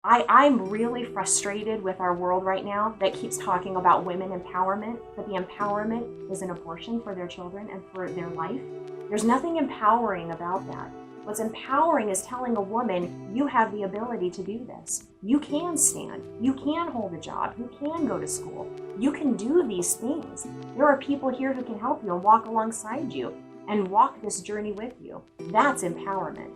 I'm really frustrated with our world right now that keeps talking about women empowerment, but the empowerment is an abortion for their children and for their life. There's nothing empowering about that. What's empowering is telling a woman, you have the ability to do this. You can stand. You can hold a job. You can go to school. You can do these things. There are people here who can help you and walk alongside you and walk this journey with you. That's empowerment.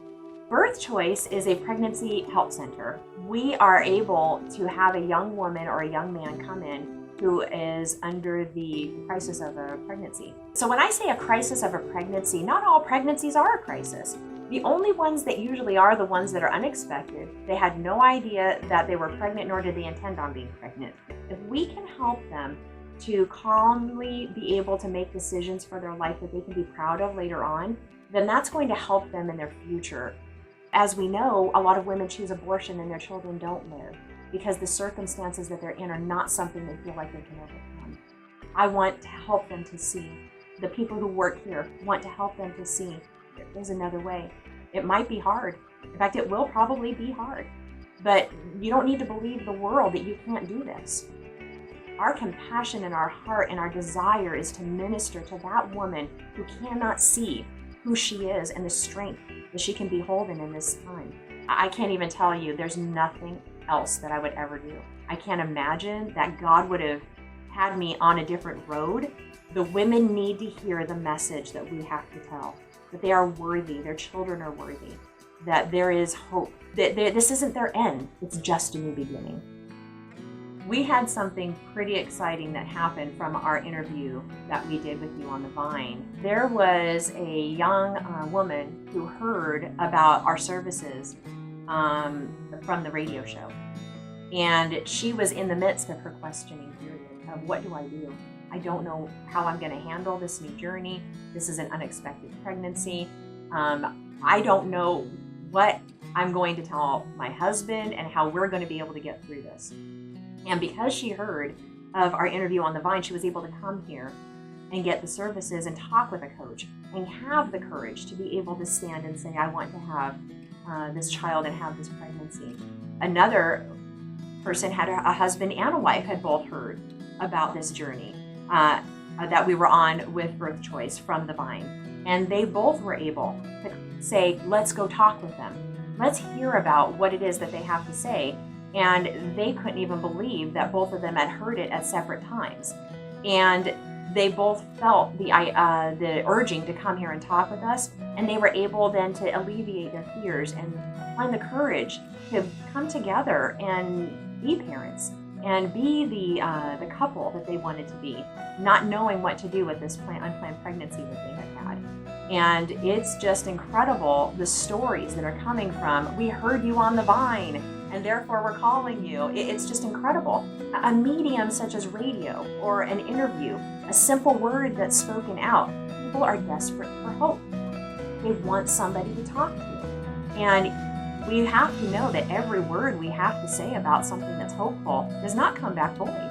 Birth Choice is a pregnancy help center. We are able to have a young woman or a young man come in who is under the crisis of a pregnancy. So when I say a crisis of a pregnancy, not all pregnancies are a crisis. The only ones that usually are the ones that are unexpected. They had no idea that they were pregnant, nor did they intend on being pregnant. If we can help them to calmly be able to make decisions for their life that they can be proud of later on, then that's going to help them in their future. As we know, a lot of women choose abortion and their children don't live because the circumstances that they're in are not something they feel like they can overcome. I want to help them to see. The people who work here want to help them to see there's another way. It might be hard. In fact, it will probably be hard. But you don't need to believe the world that you can't do this. Our compassion and our heart and our desire is to minister to that woman who cannot see who she is and the strength that she can be holding in this time. I can't even tell you, there's nothing else that I would ever do. I can't imagine that God would have had me on a different road. The women need to hear the message that we have to tell, that they are worthy, their children are worthy, that there is hope, that this isn't their end, it's just a new beginning. We had something pretty exciting that happened from our interview that we did with you on the Vine. There was a young woman who heard about our services from the radio show. And she was in the midst of her questioning period of what do I do? I don't know how I'm going to handle this new journey. This is an unexpected pregnancy. I don't know what I'm going to tell my husband and how we're going to be able to get through this. And because she heard of our interview on the Vine, she was able to come here and get the services and talk with a coach and have the courage to be able to stand and say, I want to have this child and have this pregnancy. Another person had a husband and a wife had both heard about this journey that we were on with Birth Choice from the Vine. And they both were able to say, let's go talk with them. Let's hear about what it is that they have to say. And they couldn't even believe that both of them had heard it at separate times. And they both felt the urging to come here and talk with us, and they were able then to alleviate their fears and find the courage to come together and be parents and be the couple that they wanted to be, not knowing what to do with this unplanned pregnancy that they had had. And it's just incredible, the stories that are coming from, we heard you on the Vine, and therefore we're calling you. It's just incredible. A medium such as radio or an interview, a simple word that's spoken out, people are desperate for hope. They want somebody to talk to. And we have to know that every word we have to say about something that's hopeful does not come back void.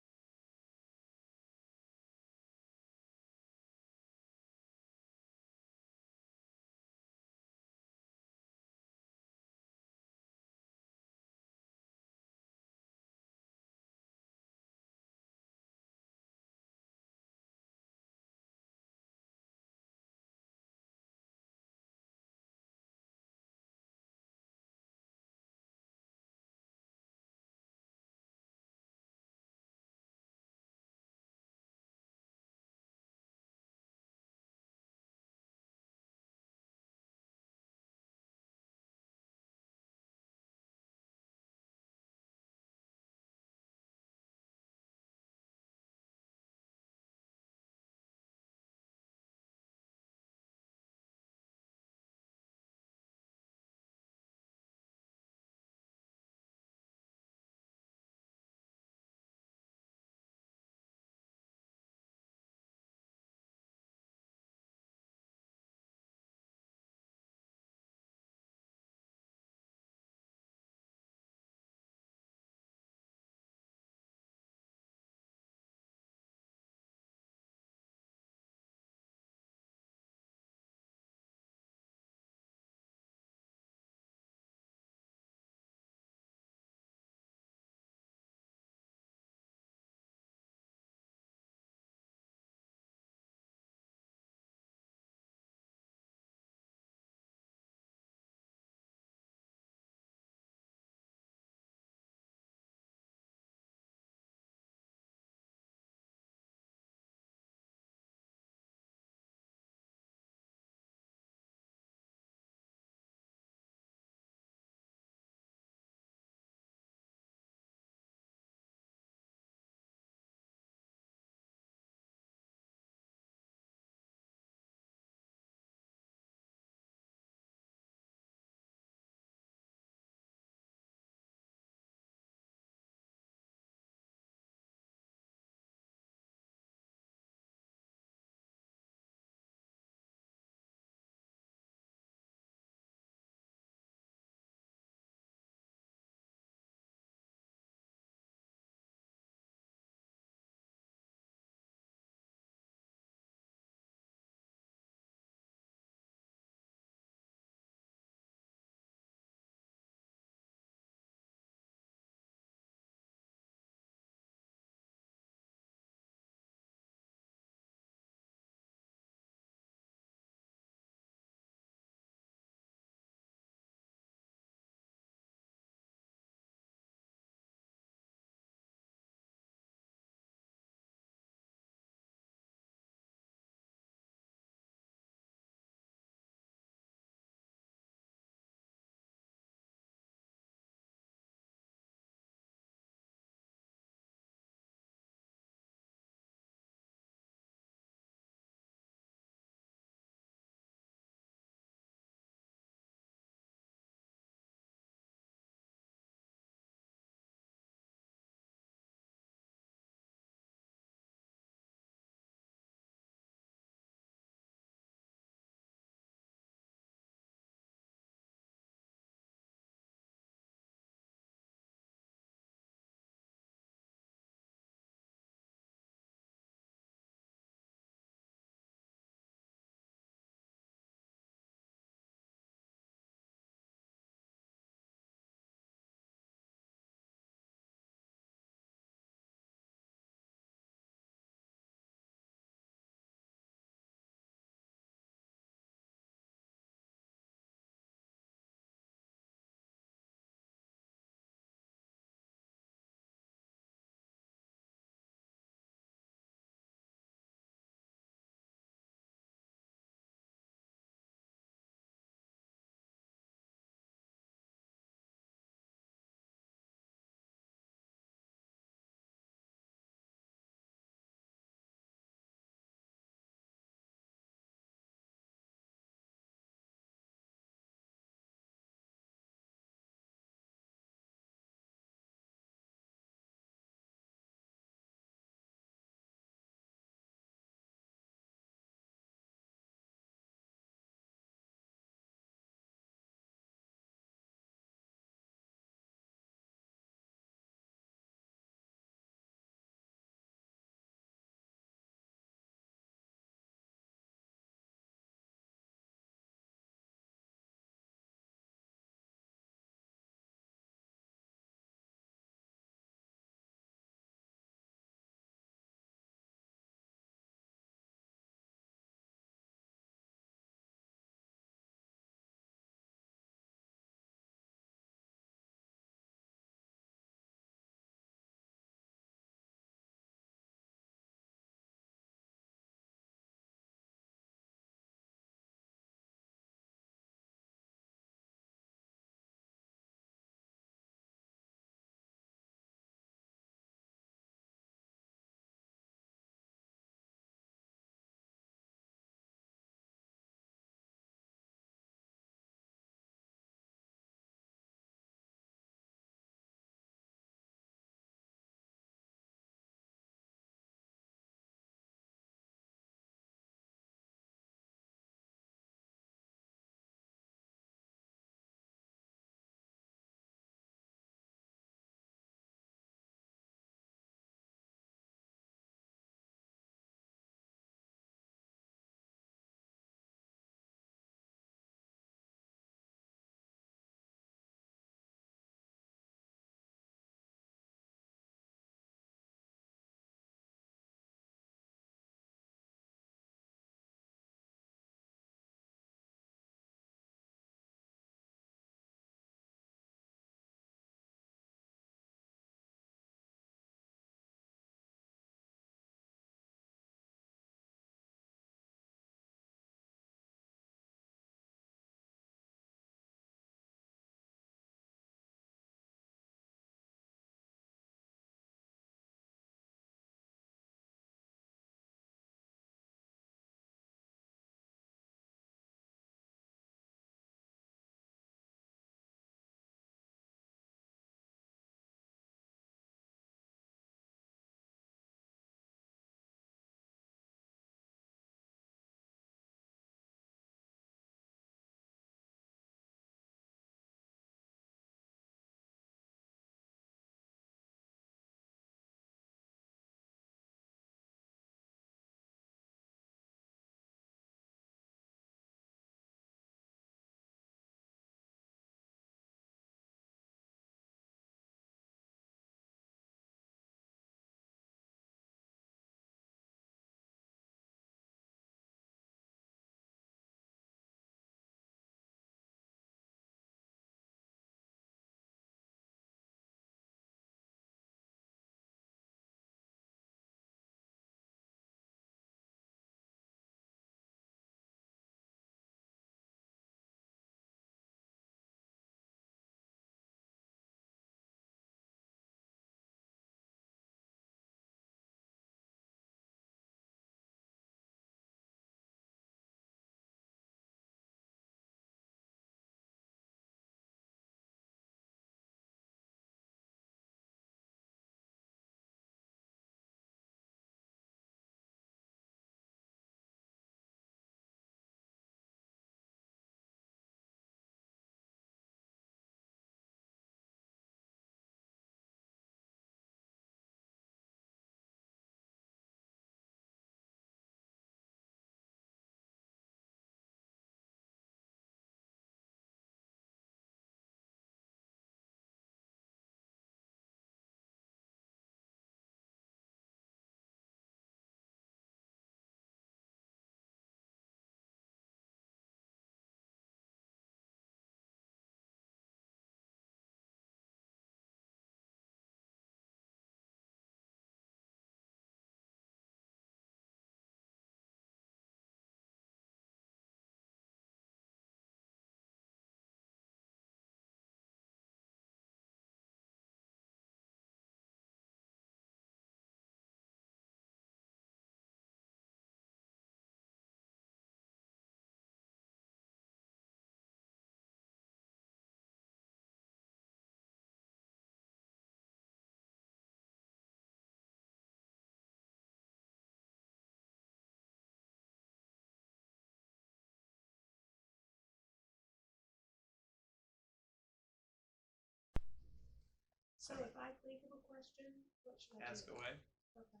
So if I think of a question, what should I Ask do? away. Okay.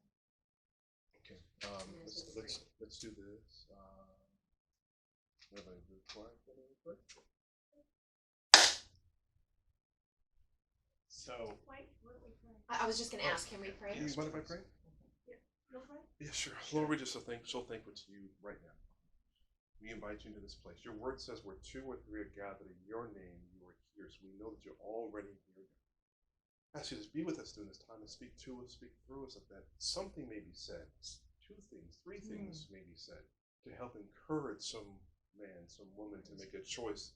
Okay, let's do this. Everybody do quiet really quick. So Wait, what do we pray? I was just going to ask, can we pray? You mind if I pray? You'll pray? Yeah, sure. Lord, we just so thankful to you right now. We invite you into this place. Your word says where two or three are gathered in your name, you are here. So we know that you're already here. I ask you to be with us during this time and speak to us, speak through us, that something may be said. Two things, three things may be said to help encourage some man, some woman to make a choice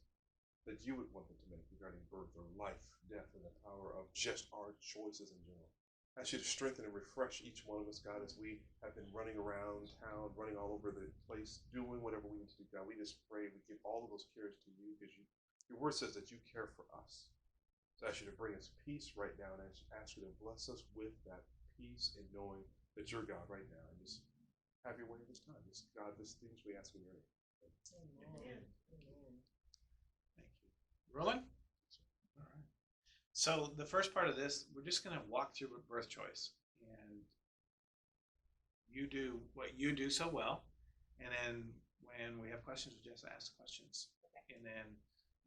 that you would want them to make regarding birth or life, death, and the power of just our choices in general. I ask you to strengthen and refresh each one of us, God, as we have been running around town, running all over the place, doing whatever we need to do, God. We just pray, we give all of those cares to you because your word says that you care for us. So I ask you to bring us peace right now, and I ask you to bless us with that peace in knowing that you're God right now. And just have your way this time. Just God, these things we ask in your name. Amen. Amen. thank you. Rolling? All right. So the first part of this, we're just going to walk through a birth choice. And you do what you do so well. And then when we have questions, we just ask questions. Okay. And then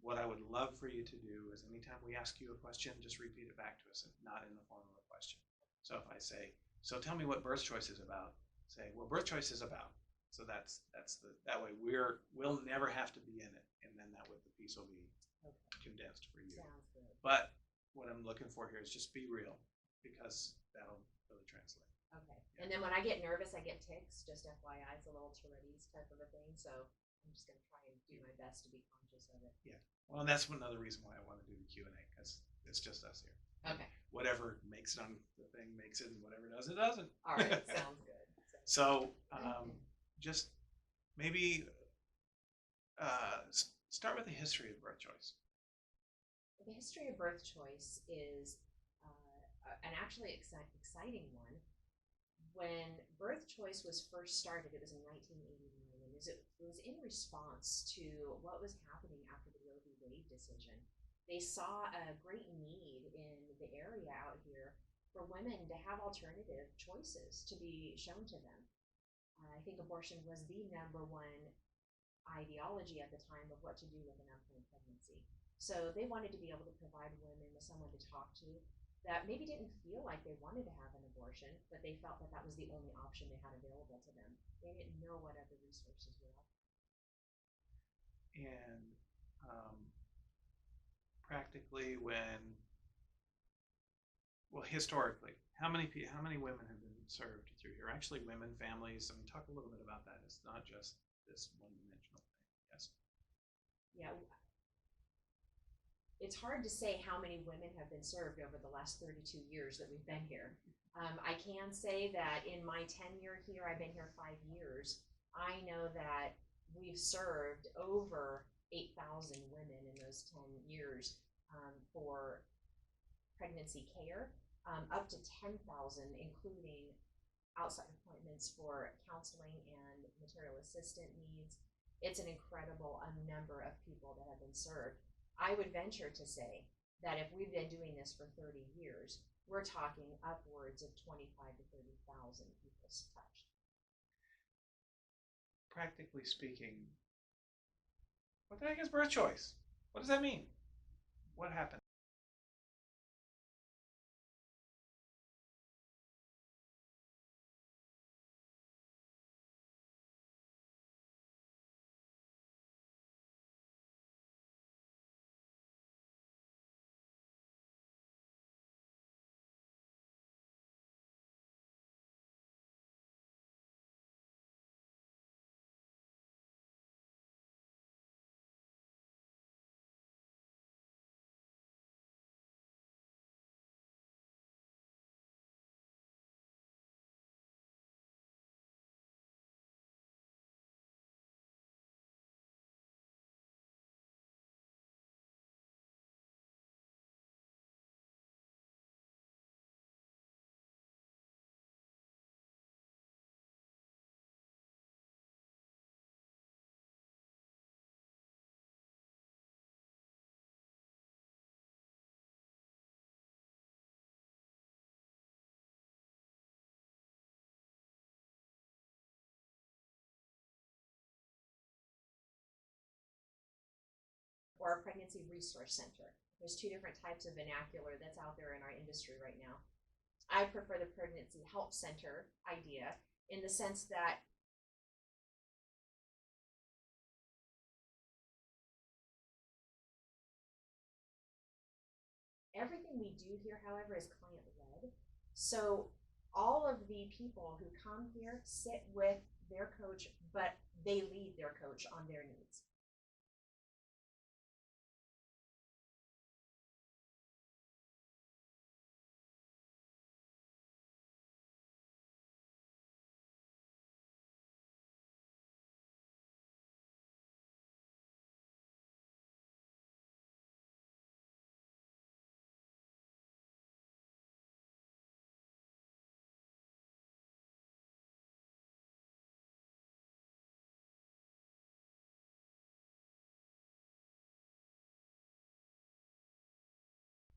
what I would love for you to do is anytime we ask you a question, just repeat it back to us, and not in the form of a question. So if I say, so tell me what birth choice is about, say, well, birth choice is about. So that way we'll never have to be in it, and then that way the piece will be condensed for you. Sounds good. But what I'm looking for here is just be real, because that'll really translate. Okay. And then when I get nervous, I get tics. Just FYI, it's a little Tourette's type of a thing. So I'm just going to try and do my best to be conscious of it. Yeah. Well, and that's another reason why I want to do the Q&A, because it's just us here. Okay. Whatever makes it on the thing makes it, and whatever doesn't, it doesn't. All right. Sounds good. So just maybe start with the history of birth choice. The history of birth choice is an actually exciting one. When birth choice was first started, it was in 1989, and it was in response to what was happening after the Roe v. Wade decision. They saw a great need in the area out here for women to have alternative choices to be shown to them. I think abortion was the number one ideology at the time of what to do with an unplanned pregnancy. So they wanted to be able to provide women with someone to talk to that maybe didn't feel like they wanted to have an abortion, but they felt that that was the only option they had available to them. They didn't know what other resources were out there. And practically historically, how many women have been served through here? Actually, women, families. I mean, talk a little bit about that. It's not just this one-dimensional thing. Yes. Yeah. It's hard to say how many women have been served over the last 32 years that we've been here. I can say that in my tenure here, I've been here 5 years, I know that we've served over 8,000 women in those 10 years for pregnancy care, up to 10,000, including outside appointments for counseling and material assistant needs. It's an incredible number of people that have been served. I would venture to say that if we've been doing this for 30 years, we're talking upwards of 25 to 30,000 people touched. Practically speaking, what the heck is birth choice? What does that mean? What happened? or a pregnancy resource center. There's two different types of vernacular that's out there in our industry right now. I prefer the pregnancy help center idea in the sense that everything we do here, however, is client-led. So all of the people who come here sit with their coach, but they lead their coach on their needs.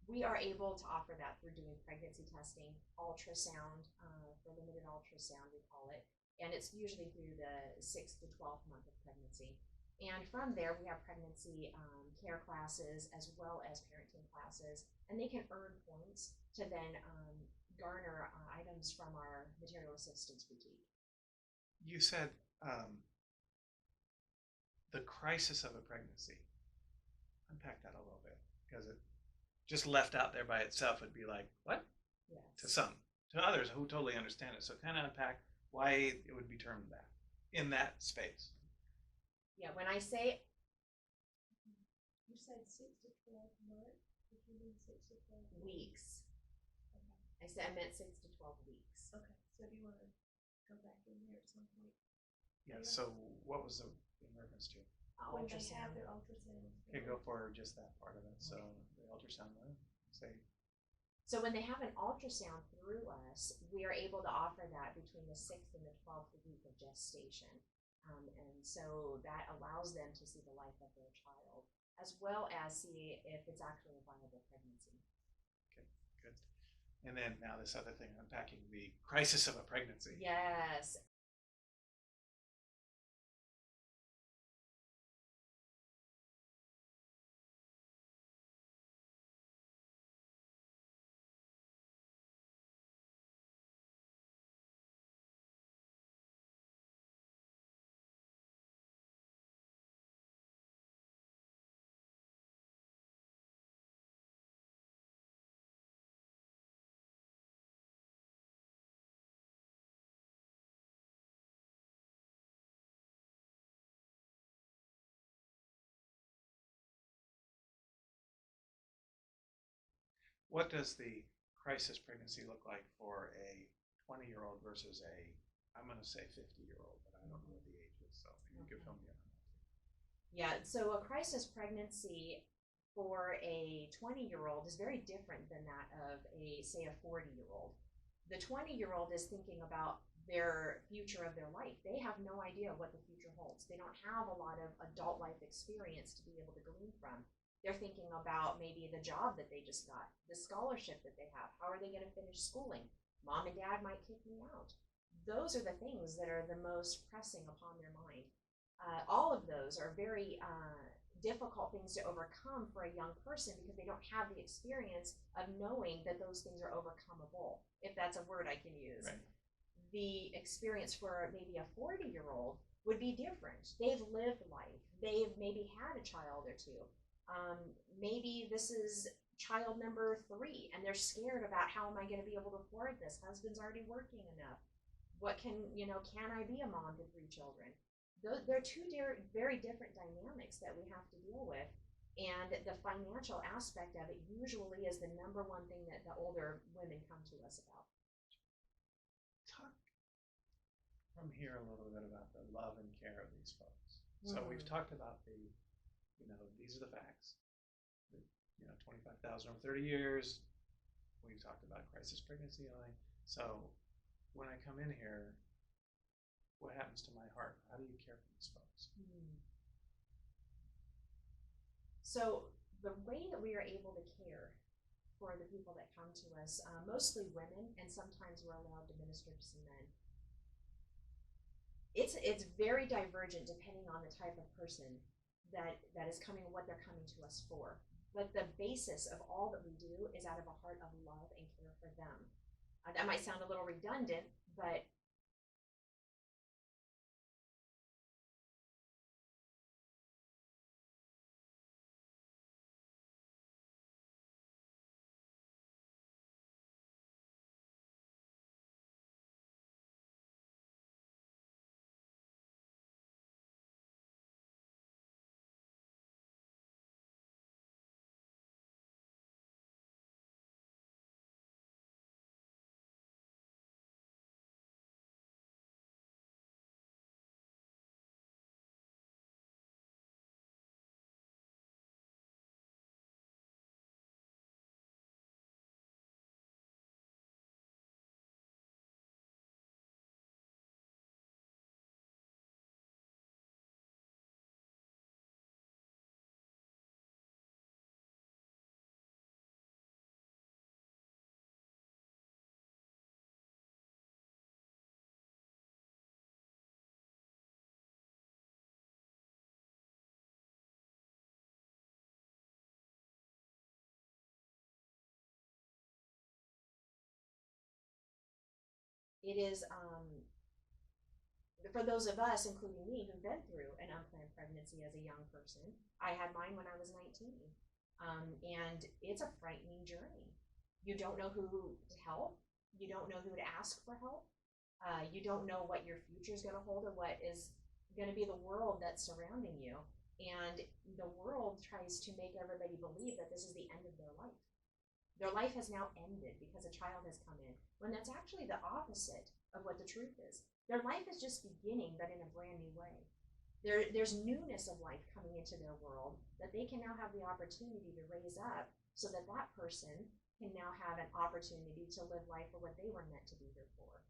We are able to offer that through doing pregnancy testing, ultrasound, for limited ultrasound, we call it. And it's usually through the 6 to 12 month of pregnancy. And from there, we have pregnancy care classes as well as parenting classes. And they can earn points to then garner items from our material assistance boutique. You said the crisis of a pregnancy. Unpack that a little bit, because it just left out there by itself would be like, what? Yes. To some. To others who totally understand it. So kind of unpack why it would be termed that in that space. Yeah, when I say You said 6 to 12 months. Did you mean 6 to 12 weeks, Okay. I meant 6 to 12 weeks. Okay. So do you want to go back in there at some point? Yeah. Yeah. So what was the in reference to? When they Ultrasound. have their ultrasounds. Okay, go for just that part of it. So the ultrasound, say, So when they have an ultrasound through us, we are able to offer that between the 6th and the 12th week of gestation. And so that allows them to see the life of their child, as well as see if it's actually a viable pregnancy. okay, good. And then now this other thing, unpacking the crisis of a pregnancy. Yes. What does the crisis pregnancy look like for a 20-year-old versus a, I'm going to say 50-year-old, but I don't know what the age is, so maybe you could fill me in on that. Yeah, so a crisis pregnancy for a 20-year-old is very different than that of a, say, a 40-year-old. The 20-year-old is thinking about their future of their life. They have no idea what the future holds. They don't have a lot of adult life experience to be able to glean from. They're thinking about maybe the job that they just got, the scholarship that they have. How are they going to finish schooling? Mom and dad might kick me out. Those are the things that are the most pressing upon their mind. All of those are very difficult things to overcome for a young person because they don't have the experience of knowing that those things are overcomeable, if that's a word I can use. Right. The experience for maybe a 40-year-old would be different. They've lived life. They've maybe had a child or two. Maybe this is child number 3 and they're scared about how am I going to be able to afford this? Husband's already working enough. What can I be a mom to 3 children? They're two very different dynamics that we have to deal with. And the financial aspect of it usually is the number one thing that the older women come to us about. Talk from here a little bit about the love and care of these folks. So we've talked about the, these are the facts. 25,000 over 30 years. We've talked about crisis pregnancy line. So when I come in here, what happens to my heart? How do you care for these folks? So the way that we are able to care for the people that come to us, mostly women, and sometimes we're allowed to minister to some men. It's very divergent depending on the type of person that is coming, what they're coming to us for. But the basis of all that we do is out of a heart of love and care for them. That might sound a little redundant, but it is for those of us, including me, who've been through an unplanned pregnancy as a young person. I had mine when I was 19, and it's a frightening journey. You don't know who to help. You don't know who to ask for help. You don't know what your future is going to hold or what is going to be the world that's surrounding you. And the world tries to make everybody believe that this is the end of their life. Their life has now ended because a child has come in, when that's actually the opposite of what the truth is. Their life is just beginning, but in a brand new way. There's newness of life coming into their world that they can now have the opportunity to raise up so that that person can now have an opportunity to live life for what they were meant to be here for.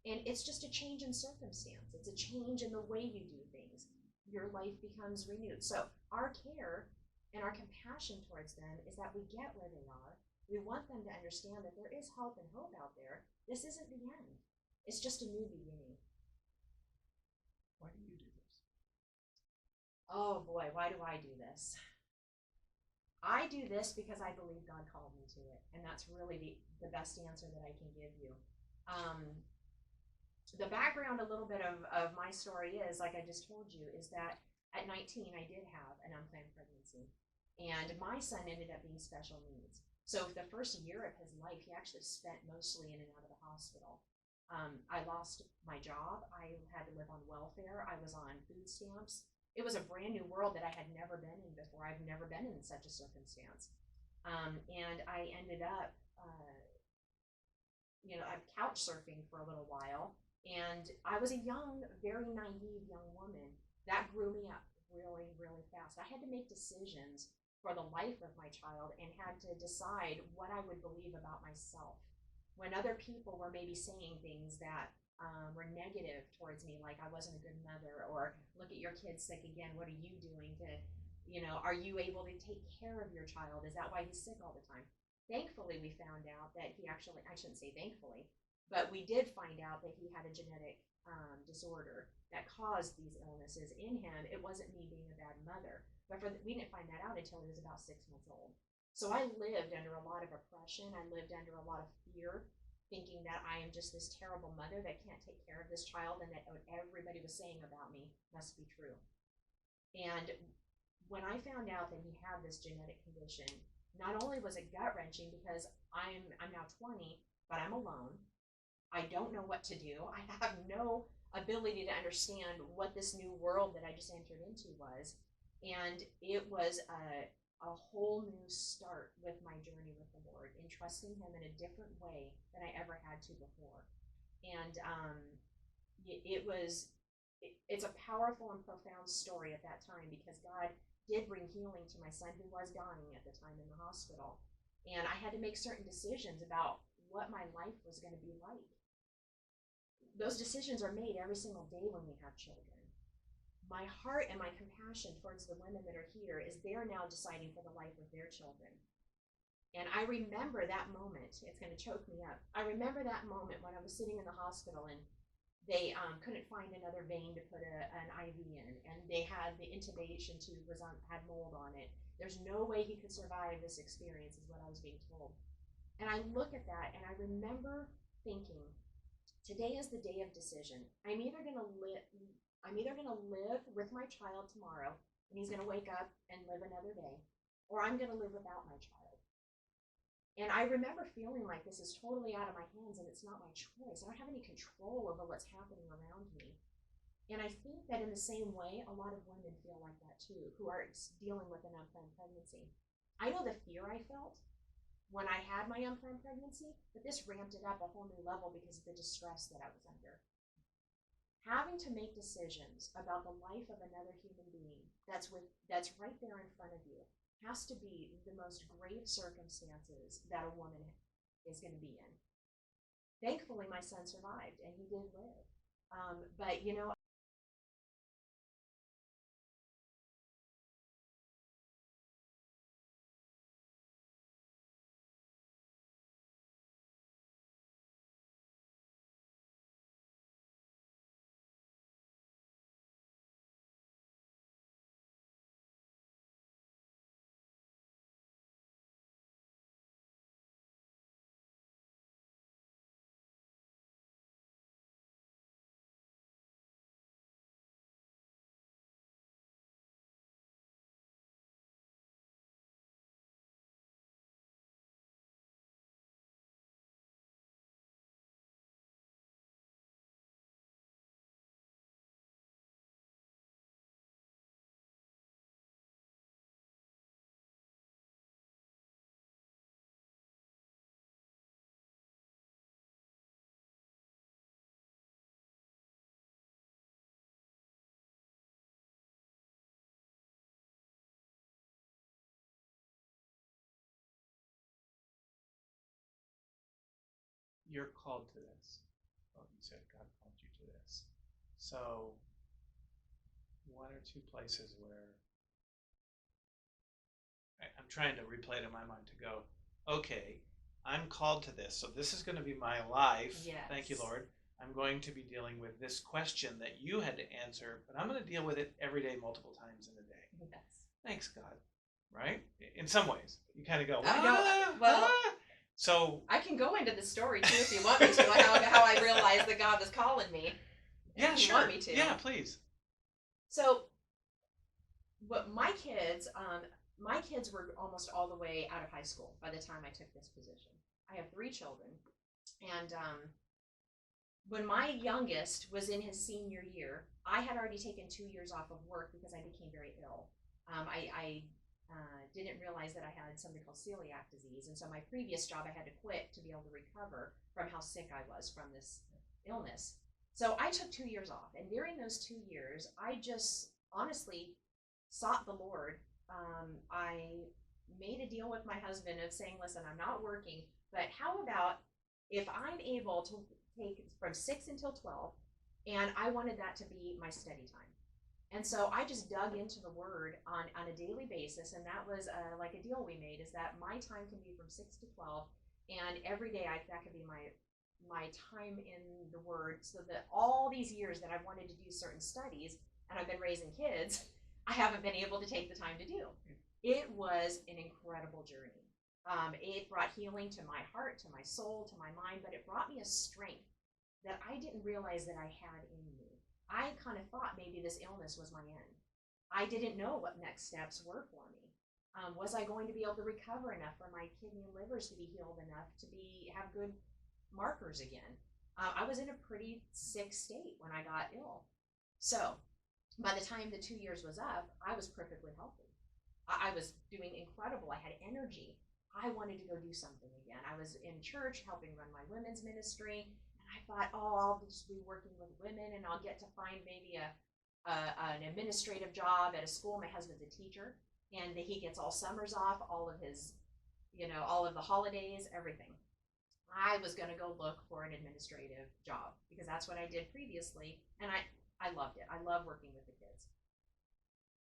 And it's just a change in circumstance. It's a change in the way you do things. Your life becomes renewed. So our care and our compassion towards them is that we get where they are. We want them to understand that there is help and hope out there. This isn't the end. It's just a new beginning. Why do you do this? Oh boy, why do I do this? I do this because I believe God called me to it. And that's really the best answer that I can give you. The background, a little bit of my story is, like I just told you, is that at 19, I did have an unplanned pregnancy. And my son ended up being special needs. So for the first year of his life, he actually spent mostly in and out of the hospital. I lost my job. I had to live on welfare. I was on food stamps. It was a brand new world that I had never been in before. I've never been in such a circumstance. And I ended up, I'm couch surfing for a little while. And I was a young, very naive young woman. That grew me up really, really fast. I had to make decisions for the life of my child and had to decide what I would believe about myself. When other people were maybe saying things that were negative towards me, like I wasn't a good mother, or look at your kid sick again, what are you doing to, are you able to take care of your child? Is that why he's sick all the time? Thankfully, we found out that he actually, I shouldn't say thankfully, but we did find out that he had a genetic disorder that caused these illnesses in him. It wasn't me being a bad mother. But we didn't find that out until he was about 6 months old. So I lived under a lot of oppression. I lived under a lot of fear, thinking that I am just this terrible mother that can't take care of this child, and that what everybody was saying about me must be true. And when I found out that he had this genetic condition, not only was it gut-wrenching because I'm now 20, but I'm alone. I don't know what to do. I have no ability to understand what this new world that I just entered into was. And it was a whole new start with my journey with the Lord, in trusting Him in a different way than I ever had to before. And it's a powerful and profound story at that time, because God did bring healing to my son, who was dying at the time in the hospital. And I had to make certain decisions about what my life was going to be like. Those decisions are made every single day when we have children. My heart and my compassion towards the women that are here is they're now deciding for the life of their children. And I remember that moment. It's going to choke me up. I remember that moment when I was sitting in the hospital, and they couldn't find another vein to put an IV in, and they had the intubation tube had mold on it. There's no way he could survive this experience, is what I was being told. And I look at that and I remember thinking, today is the day of decision. I'm either gonna live with my child tomorrow, and he's gonna wake up and live another day, or I'm gonna live without my child. And I remember feeling like this is totally out of my hands and it's not my choice. I don't have any control over what's happening around me. And I think that in the same way, a lot of women feel like that too, who are dealing with an unplanned pregnancy. I know the fear I felt when I had my unplanned pregnancy, but this ramped it up a whole new level because of the distress that I was under. Having to make decisions about the life of another human being that's right there in front of you has to be the most grave circumstances that a woman is going to be in. Thankfully, my son survived and he did live. But You're called to this. Well, you said God called you to this. So, one or two places where I'm trying to replay it in my mind to go, okay, I'm called to this. So this is going to be my life. Yes. Thank you, Lord. I'm going to be dealing with this question that you had to answer, but I'm going to deal with it every day, multiple times in a day. yes. Thanks, God. Right? In some ways, you kind of go, I know. Well, so I can go into the story too if you want me to, how I realized that God was calling me. yeah, If you sure. want me to. Yeah, please. So, but my kids were almost all the way out of high school by the time I took this position. I have 3 children, and when my youngest was in his senior year, I had already taken 2 years off of work because I became very ill. I didn't realize that I had something called celiac disease, and so my previous job I had to quit to be able to recover from how sick I was from this illness. So I took 2 years off, and during those 2 years, I just honestly sought the Lord. I made a deal with my husband of saying, listen, I'm not working, but how about if I'm able to take from 6 until 12, and I wanted that to be my study time. And so I just dug into the Word on a daily basis, and that was like a deal we made, is that my time can be from 6 to 12, and every day that could be my time in the Word, so that all these years that I've wanted to do certain studies, and I've been raising kids, I haven't been able to take the time to do. It was an incredible journey. It brought healing to my heart, to my soul, to my mind, but it brought me a strength that I didn't realize that I had in me. I kind of thought maybe this illness was my end. I didn't know what next steps were for me. Was I going to be able to recover enough for my kidney and livers to be healed enough to have good markers again? I was in a pretty sick state when I got ill. So by the time the 2 years was up, I was perfectly healthy. I was doing incredible. I had energy. I wanted to go do something again. I was in church helping run my women's ministry. I thought, I'll just be working with women, and I'll get to find maybe an administrative job at a school. My husband's a teacher, and he gets all summers off, all of the holidays, everything. I was going to go look for an administrative job because that's what I did previously, and I loved it. I love working with the kids.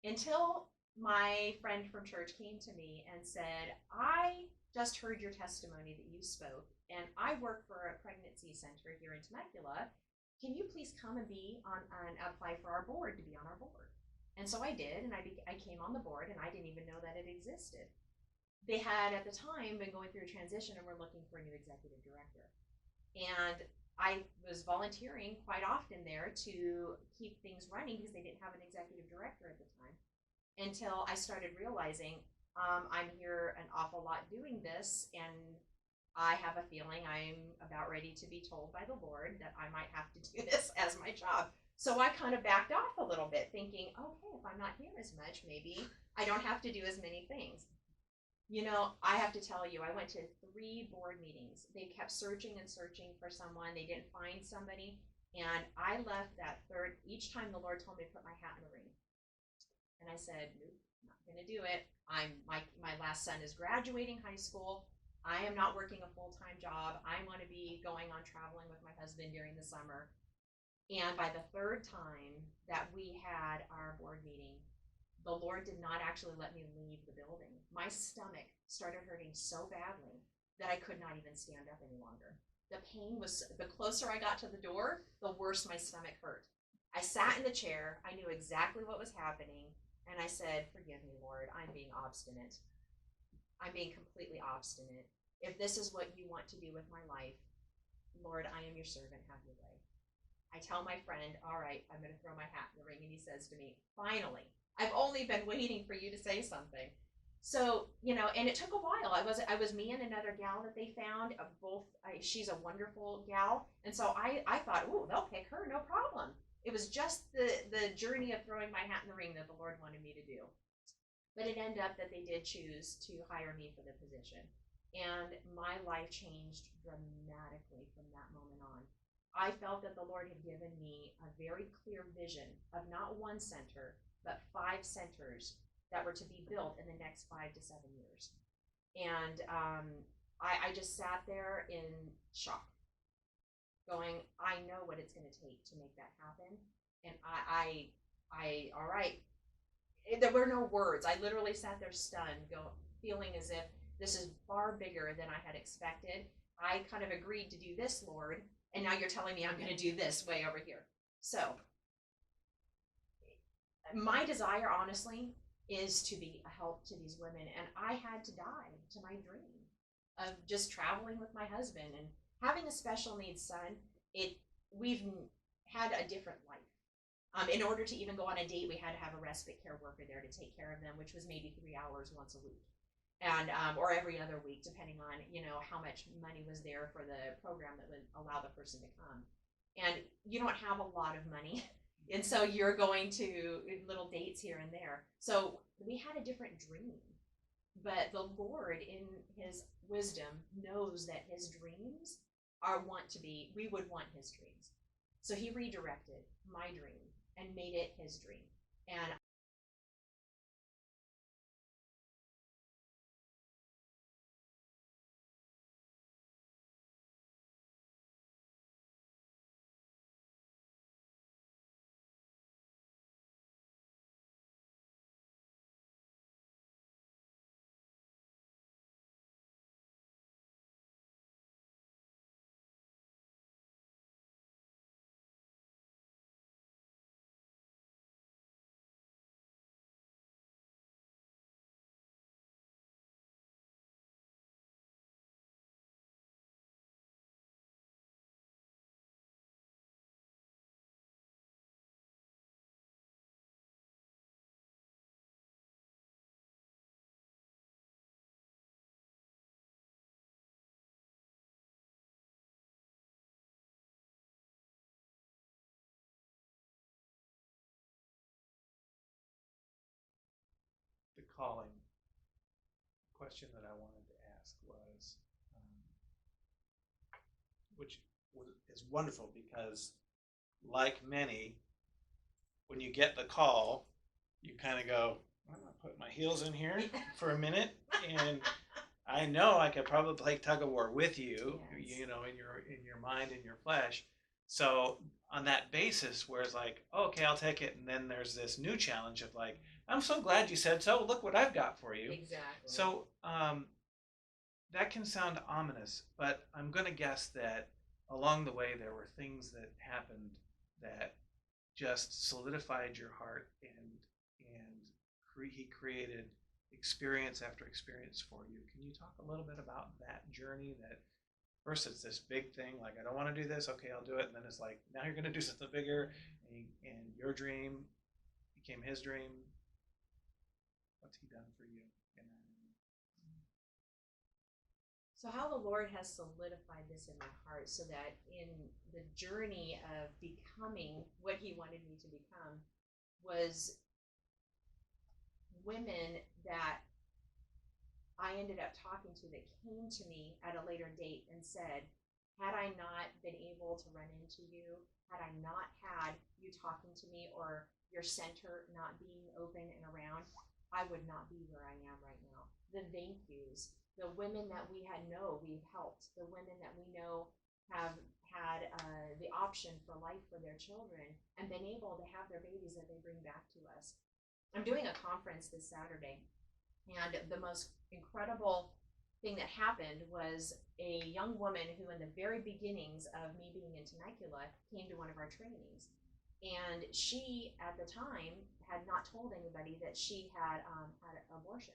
Until my friend from church came to me and said, I just heard your testimony that you spoke, and I work for a pregnancy center here in Temecula, can you please come and be on and apply for our board to be on our board? And so I did, and I came on the board, and I didn't even know that it existed. They had at the time been going through a transition and were looking for a new executive director. And I was volunteering quite often there to keep things running because they didn't have an executive director at the time, until I started realizing I'm here an awful lot doing this, and I have a feeling I'm about ready to be told by the Lord that I might have to do this as my job. So I kind of backed off a little bit, thinking, okay, if I'm not here as much, maybe I don't have to do as many things. You know, I have to tell you, I went to 3 board meetings. They kept searching and searching for someone. They didn't find somebody. And I left that third, each time the Lord told me to put my hat in the ring. And I said, nope, not going to do it. My last son is graduating high school. I am not working a full-time job. I want to be going on traveling with my husband during the summer. And by the 3rd time that we had our board meeting, the Lord did not actually let me leave the building. My stomach started hurting so badly that I could not even stand up any longer. The pain was, the closer I got to the door, the worse my stomach hurt. I sat in the chair. I knew exactly what was happening. And I said, forgive me, Lord, I'm being obstinate. I'm being completely obstinate. If this is what you want to do with my life, Lord, I am your servant, have your way. I tell my friend, all right, I'm going to throw my hat in the ring. And he says to me, finally, I've only been waiting for you to say something. So, you know, and it took a while. I was me and another gal that they found, she's a wonderful gal. And so I thought, ooh, they'll pick her, no problem. It was just the journey of throwing my hat in the ring that the Lord wanted me to do. But it ended up that they did choose to hire me for the position. And my life changed dramatically from that moment on. I felt that the Lord had given me a very clear vision of not 1 center, but 5 centers that were to be built in the next 5 to 7 years. And I just sat there in shock, going, I know what it's going to take to make that happen. And I all right. There were no words. I literally sat there stunned, feeling as if this is far bigger than I had expected. I kind of agreed to do this, Lord, and now you're telling me I'm going to do this way over here. So my desire, honestly, is to be a help to these women. And I had to die to my dream of just traveling with my husband and having a special needs son. We've had a different life. In order to even go on a date, we had to have a respite care worker there to take care of them, which was maybe 3 hours once a week. And or every other week, depending on, you know, how much money was there for the program that would allow the person to come. And you don't have a lot of money, and so you're going to little dates here and there. So we had a different dream, but the Lord, in His wisdom, knows that His dreams we would want His dreams. So He redirected my dream and made it His dream. And The calling question that I wanted to ask was, which is wonderful because, like many, when you get the call, you kind of go, I'm gonna put my heels in here for a minute, and I know I could probably play tug of war with you, Yes. you know, in your mind, in your flesh. So on that basis, where it's like, okay, I'll take it, and then there's this new challenge of like, I'm so glad you said so. Look what I've got for you. exactly. So that can sound ominous, but I'm going to guess that along the way there were things that happened that just solidified your heart, and he created experience after experience for you. Can you talk a little bit about that journey? That first it's this big thing, like I don't want to do this, okay, I'll do it, and then it's like now you're going to do something bigger, and your dream became his dream. What's he done for you in that? So how the Lord has solidified this in my heart so that in the journey of becoming what he wanted me to become was women that I ended up talking to that came to me at a later date and said, had I not been able to run into you, had I not had you talking to me or your center not being open and around, I would not be where I am right now. The thank yous, the women that we've helped, the women that we know have had the option for life for their children and been able to have their babies that they bring back to us. I'm doing a conference this Saturday, and the most incredible thing that happened was a young woman who in the very beginnings of me being in Temecula came to one of our trainings. And she, at the time, had not told anybody that she had had an abortion.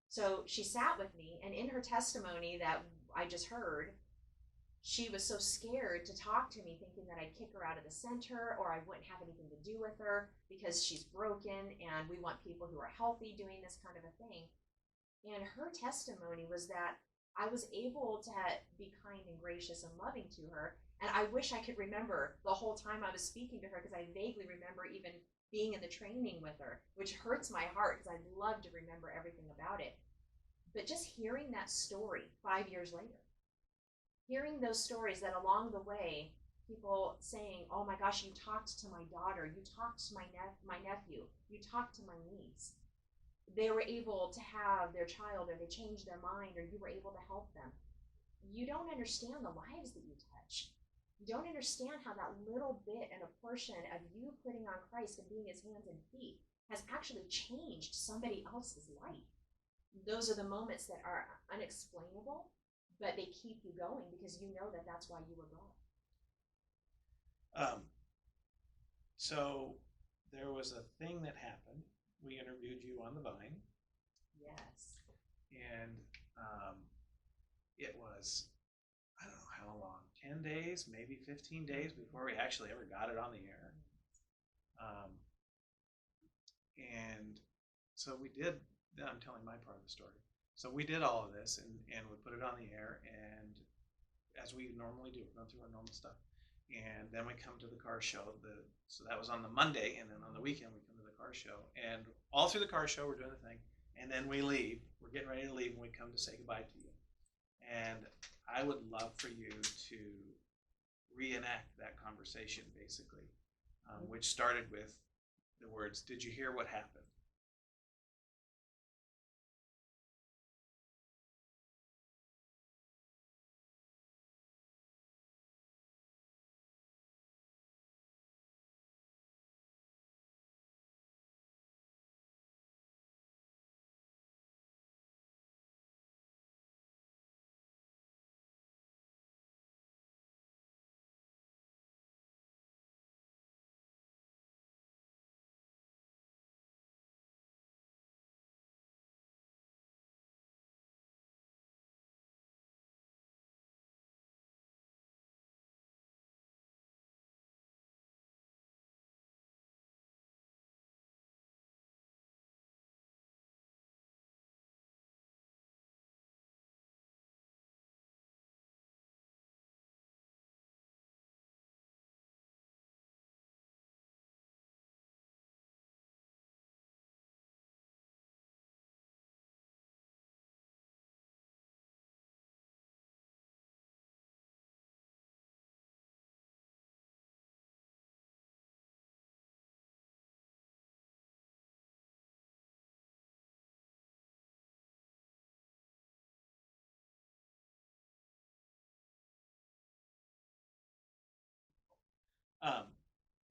So she sat with me, and in her testimony that I just heard, she was so scared to talk to me, thinking that I'd kick her out of the center or I wouldn't have anything to do with her because she's broken, and we want people who are healthy doing this kind of a thing. And her testimony was that I was able to be kind and gracious and loving to her. And I wish I could remember the whole time I was speaking to her, because I vaguely remember even being in the training with her, which hurts my heart because I'd love to remember everything about it. But just hearing that story 5 years later, hearing those stories that along the way, people saying, oh my gosh, you talked to my daughter, you talked to my nephew, you talked to my niece. They were able to have their child, or they changed their mind, or you were able to help them. You don't understand the lives that you touch. You don't understand how that little bit and a portion of you putting on Christ and being his hands and feet has actually changed somebody else's life. Those are the moments that are unexplainable, but they keep you going because you know that that's why you were brought. So there was a thing that happened. We interviewed you on the Vine. Yes. And it was, I don't know how long, 10 days, maybe 15 days before we actually ever got it on the air. And so we did, I'm telling my part of the story. So we did all of this, and we put it on the air, and as we normally do, we're going through our normal stuff. And then we come to the car show. So that was on the Monday, and then on the weekend we come to the car show. And all through the car show we're doing the thing, and then we leave. We're getting ready to leave, and we come to say goodbye to you. And I would love for you to reenact that conversation, basically, which started with the words, "Did you hear what happened?"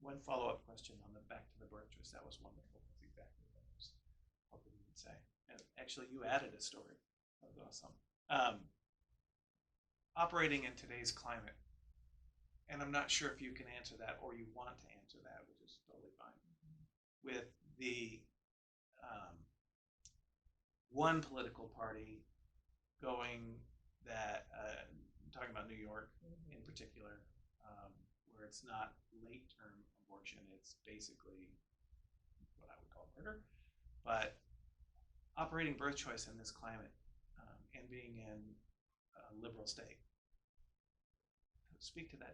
One follow-up question on the back to the birth choice. That was wonderful. That's exactly what I was hoping you would say. And actually, you added a story. That was awesome. operating in today's climate, and I'm not sure if you can answer that or you want to answer that, which is totally fine, with the one political party going that, talking about New York in particular, where it's not late term abortion, it's basically what I would call murder. But operating birth choice in this climate and being in a liberal state, speak to that